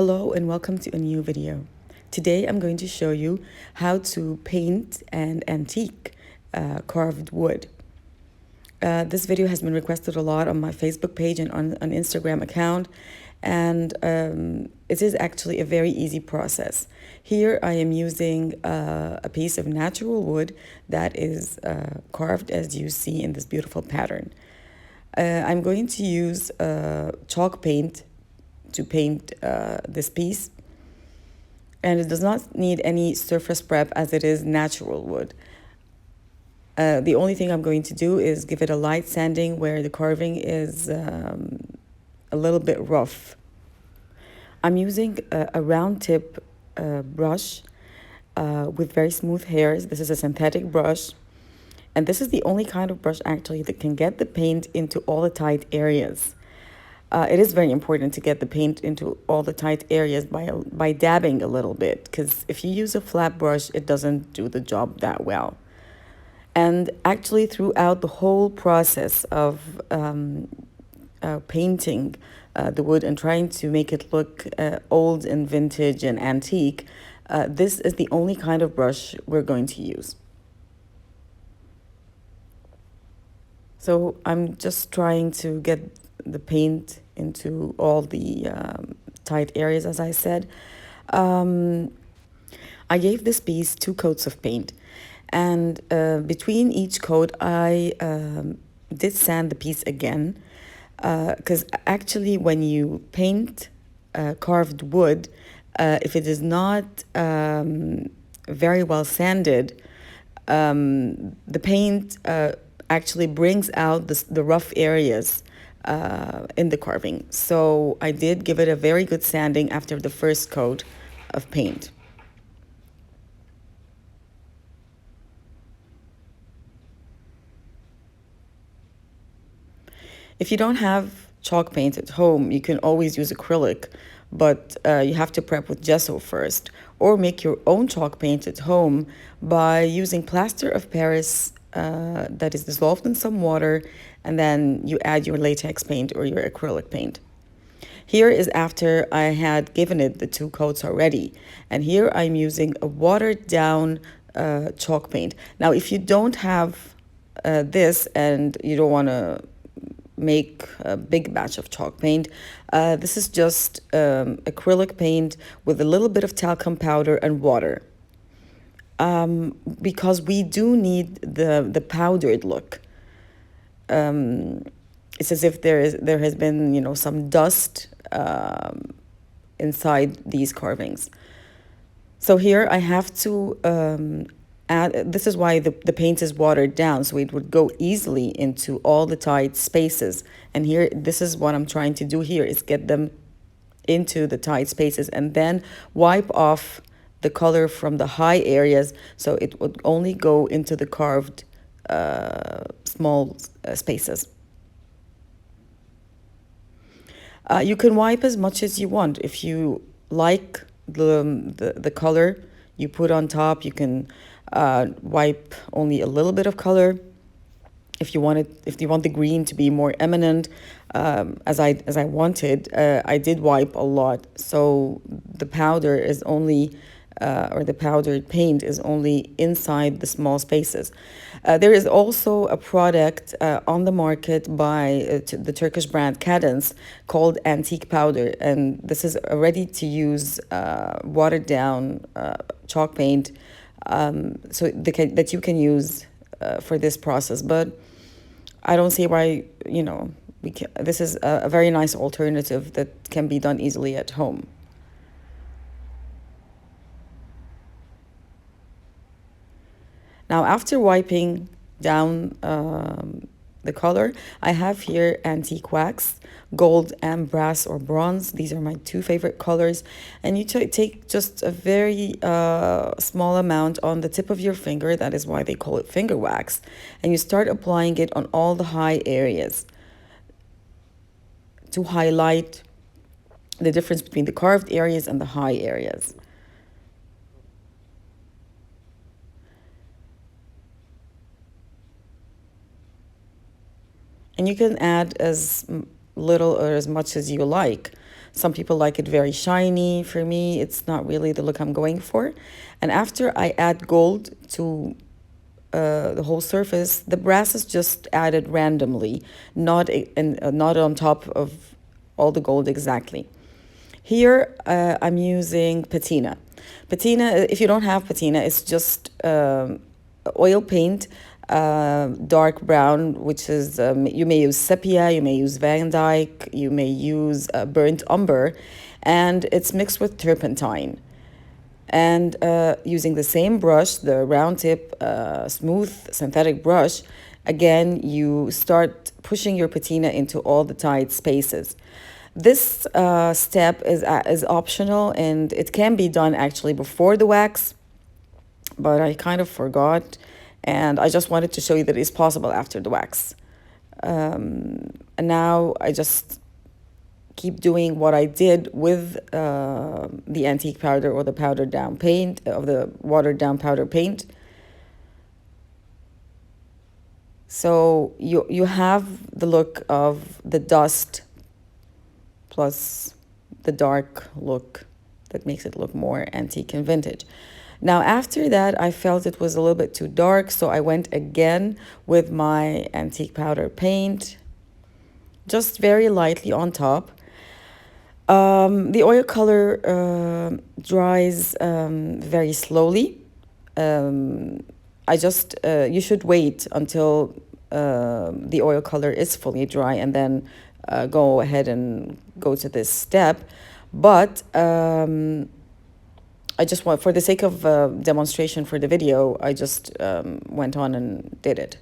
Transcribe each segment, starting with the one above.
Hello and welcome to a new video. Today I'm going to show you how to paint and antique carved wood. This video has been requested a lot on my Facebook page and on an Instagram account, and it is actually a very easy process. Here I am using a piece of natural wood that is carved as you see in this beautiful pattern. I'm going to use chalk paint to paint this piece, and it does not need any surface prep as it is natural wood. The only thing I'm going to do is give it a light sanding where the carving is a little bit rough. I'm using a round tip brush with very smooth hairs. This is a synthetic brush, and this is the only kind of brush actually that can get the paint into all the tight areas. It is very important to get the paint into all the tight areas by dabbing a little bit, because if you use a flat brush, it doesn't do the job that well. And actually, throughout the whole process of painting the wood and trying to make it look old and vintage and antique, this is the only kind of brush we're going to use. So I'm just trying to get the paint into all the tight areas, as I said. I gave this piece 2 coats of paint, and between each coat I did sand the piece again, because actually when you paint carved wood, if it is not very well sanded, the paint actually brings out the rough areas in the carving. So I did give it a very good sanding after the first coat of paint. If you don't have chalk paint at home, you can always use acrylic, but you have to prep with gesso first, or make your own chalk paint at home by using plaster of Paris that is dissolved in some water, and then you add your latex paint or your acrylic paint. Here is after I had given it the 2 coats already, and here I'm using a watered down chalk paint. Now, if you don't have this and you don't want to make a big batch of chalk paint, this is just acrylic paint with a little bit of talcum powder and water. Because we do need the powdered look. It's as if there has been some dust inside these carvings. So here I have to add. This is why the paint is watered down, so it would go easily into all the tight spaces. And here, this is what I'm trying to do here, is get them into the tight spaces and then wipe off the color from the high areas, so it would only go into the carved small spaces. You can wipe as much as you want. If you like the color you put on top, you can wipe only a little bit of color. If you want the green to be more eminent, as I wanted, I did wipe a lot. So the powder is only, or the powdered paint is only inside the small spaces. There is also a product on the market by the Turkish brand Cadence called Antique Powder, and this is a ready-to-use watered down chalk paint, so that you can use for this process. But I don't see why, this is a very nice alternative that can be done easily at home. Now, after wiping down the color, I have here antique wax, gold and brass or bronze. These are my 2 favorite colors. And you take just a very small amount on the tip of your finger. That is why they call it finger wax. And you start applying it on all the high areas to highlight the difference between the carved areas and the high areas. And you can add as little or as much as you like. Some people like it very shiny. For me, it's not really the look I'm going for. And after I add gold to the whole surface, the brass is just added randomly, not on top of all the gold exactly. Here, I'm using patina. Patina, if you don't have patina, it's just oil paint, dark brown, which is, you may use sepia, you may use Van Dyke, you may use burnt umber, and it's mixed with turpentine. And using the same brush, the round tip, smooth synthetic brush, again, you start pushing your patina into all the tight spaces. This step is optional, and it can be done actually before the wax, but I kind of forgot, and I just wanted to show you that it's possible after the wax. And now I just keep doing what I did with the antique powder or the powdered down paint, of the watered down powder paint. So you have the look of the dust plus the dark look that makes it look more antique and vintage. Now, after that, I felt it was a little bit too dark, so I went again with my antique powder paint, just very lightly on top. The oil color dries very slowly. You should wait until the oil color is fully dry and then go ahead and go to this step. But I just want, for the sake of demonstration for the video, I just went on and did it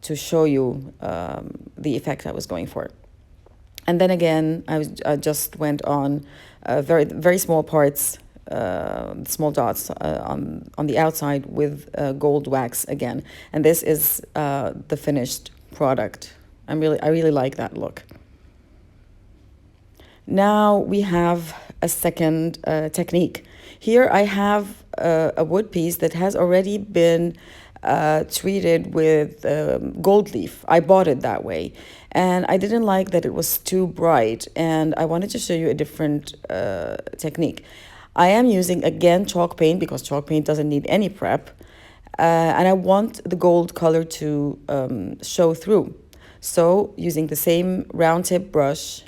to show you the effect I was going for. And then again, I just went on very small parts, small dots on the outside with gold wax again. And this is the finished product. I really like that look. Now we have a second technique. Here I have a wood piece that has already been treated with gold leaf. I bought it that way, and I didn't like that it was too bright, and I wanted to show you a different technique. I am using again chalk paint because chalk paint doesn't need any prep, and I want the gold color to show through. So using the same round tip brush,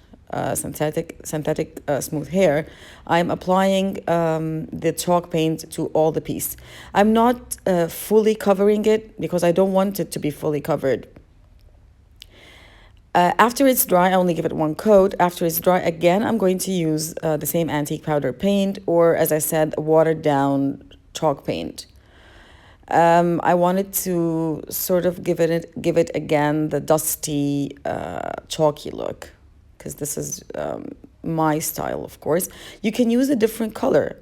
synthetic smooth hair, I'm applying the chalk paint to all the piece. I'm not fully covering it because I don't want it to be fully covered. After it's dry, I only give it one coat. After it's dry, again, I'm going to use the same antique powder paint, or as I said, watered down chalk paint. I wanted to sort of give it again the dusty, chalky look, because this is my style, of course. You can use a different color.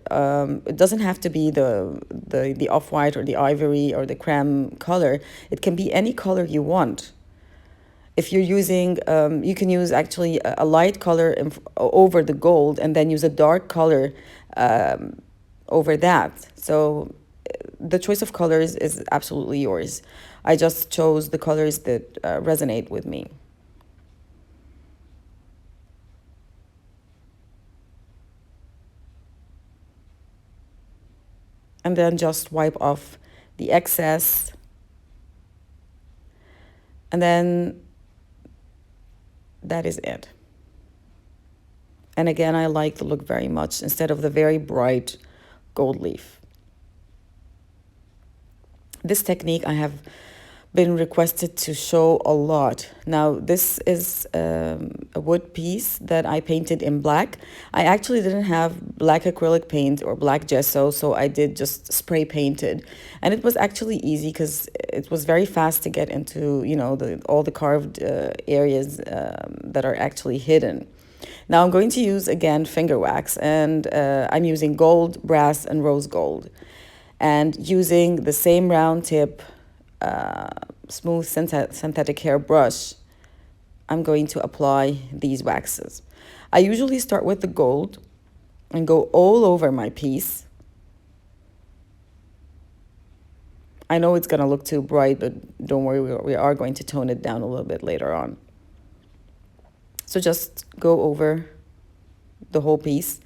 It doesn't have to be the off-white or the ivory or the creme color. It can be any color you want. If you're using, you can use actually a light color over the gold and then use a dark color over that. So the choice of colors is absolutely yours. I just chose the colors that resonate with me. And then just wipe off the excess. And then that is it. And again, I like the look very much instead of the very bright gold leaf. This technique I have been requested to show a lot. Now, this is a wood piece that I painted in black. I actually didn't have black acrylic paint or black gesso, so I did just spray painted. And it was actually easy because it was very fast to get into, you know, all the carved areas that are actually hidden. Now I'm going to use, again, finger wax, and I'm using gold, brass, and rose gold. And using the same round tip smooth synthetic hair brush, I'm going to apply these waxes. I usually start with the gold and go all over my piece. I know it's going to look too bright, but don't worry, we are going to tone it down a little bit later on. So just go over the whole piece,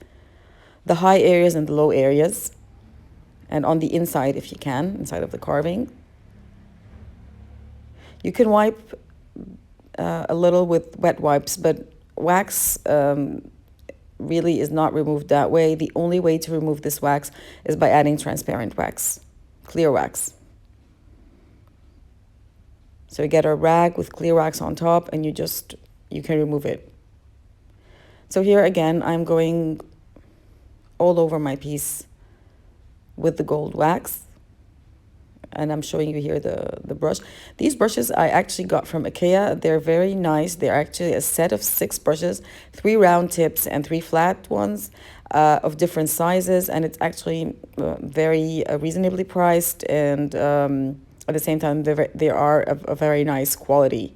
the high areas and the low areas, and on the inside if you can, inside of the carving. You can wipe a little with wet wipes, but wax really is not removed that way. The only way to remove this wax is by adding transparent wax, clear wax. So you get a rag with clear wax on top and you can remove it. So here again, I'm going all over my piece with the gold wax. And I'm showing you here the brush. These brushes I actually got from IKEA. They're very nice. They're actually a set of 6 brushes, 3 round tips and 3 flat ones of different sizes. And it's actually very reasonably priced. And at the same time, they are of a very nice quality.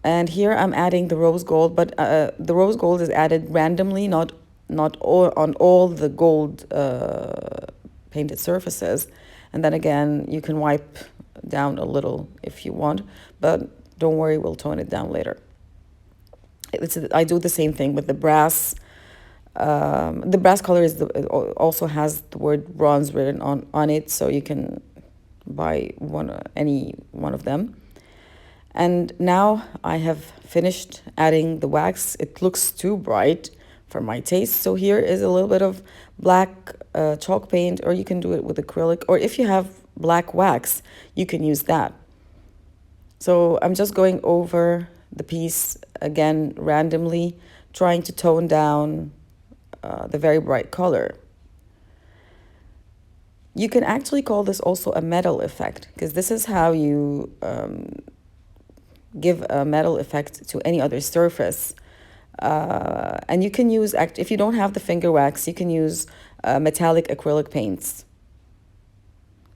And here I'm adding the rose gold, but the rose gold is added randomly, not all, on all the gold painted surfaces. And then again, you can wipe down a little if you want, but don't worry, we'll tone it down later. I do the same thing with the brass. The brass color also has the word bronze written on it, so you can buy any one of them. And now I have finished adding the wax. It looks too bright for my taste. So here is a little bit of black chalk paint, or you can do it with acrylic, or if you have black wax, you can use that. So I'm just going over the piece again randomly, trying to tone down the very bright color. You can actually call this also a metal effect, because this is how you give a metal effect to any other surface. And you can use, if you don't have the finger wax, you can use metallic acrylic paints.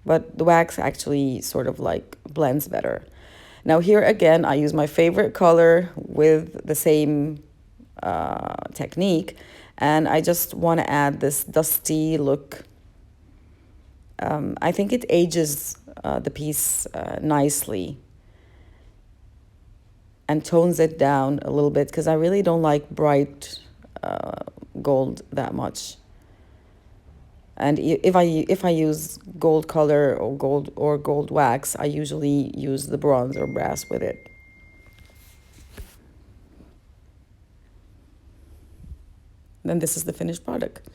But the wax actually sort of like blends better. Now here again, I use my favorite color with the same technique. And I just want to add this dusty look. I think it ages the piece nicely and tones it down a little bit, because I really don't like bright gold that much. And if I use gold color or gold wax, I usually use the bronze or brass with it. Then this is the finished product.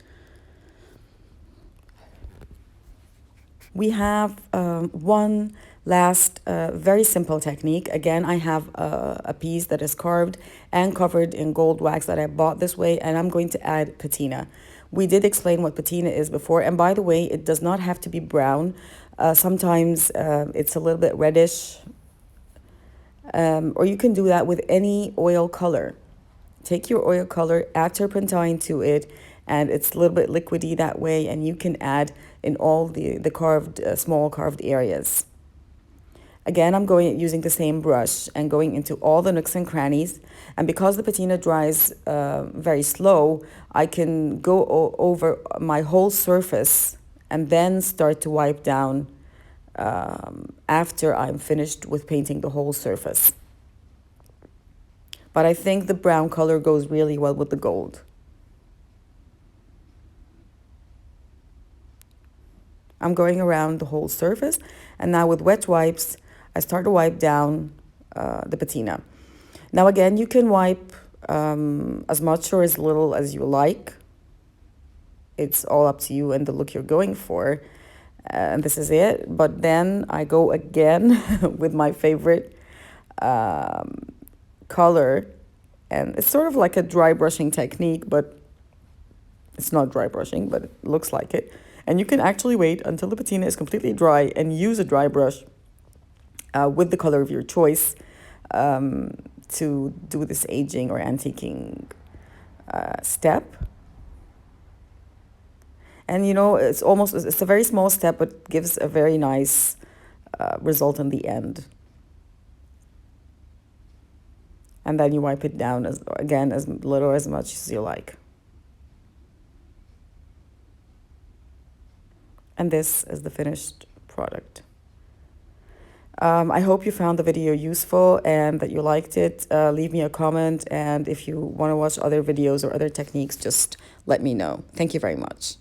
We have one last very simple technique. Again, I have a piece that is carved and covered in gold wax that I bought this way, and I'm going to add patina. We did explain what patina is before, and by the way, it does not have to be brown. Sometimes it's a little bit reddish, or you can do that with any oil color. Take your oil color, add turpentine to it, and it's a little bit liquidy that way, and you can add in all the carved, small carved areas. Again, I'm using the same brush and going into all the nooks and crannies. And because the patina dries very slow, I can go over my whole surface and then start to wipe down after I'm finished with painting the whole surface. But I think the brown color goes really well with the gold. I'm going around the whole surface, and now with wet wipes, I start to wipe down the patina. Now again, you can wipe as much or as little as you like. It's all up to you and the look you're going for. And this is it. But then I go again with my favorite color. And it's sort of like a dry brushing technique, but it's not dry brushing, but it looks like it. And you can actually wait until the patina is completely dry and use a dry brush with the color of your choice to do this aging or antiquing step. And you know, it's a very small step, but gives a very nice result in the end. And then you wipe it down as little or as much as you like. And this is the finished product. I hope you found the video useful and that you liked it. Leave me a comment, and if you want to watch other videos or other techniques, just let me know. Thank you very much.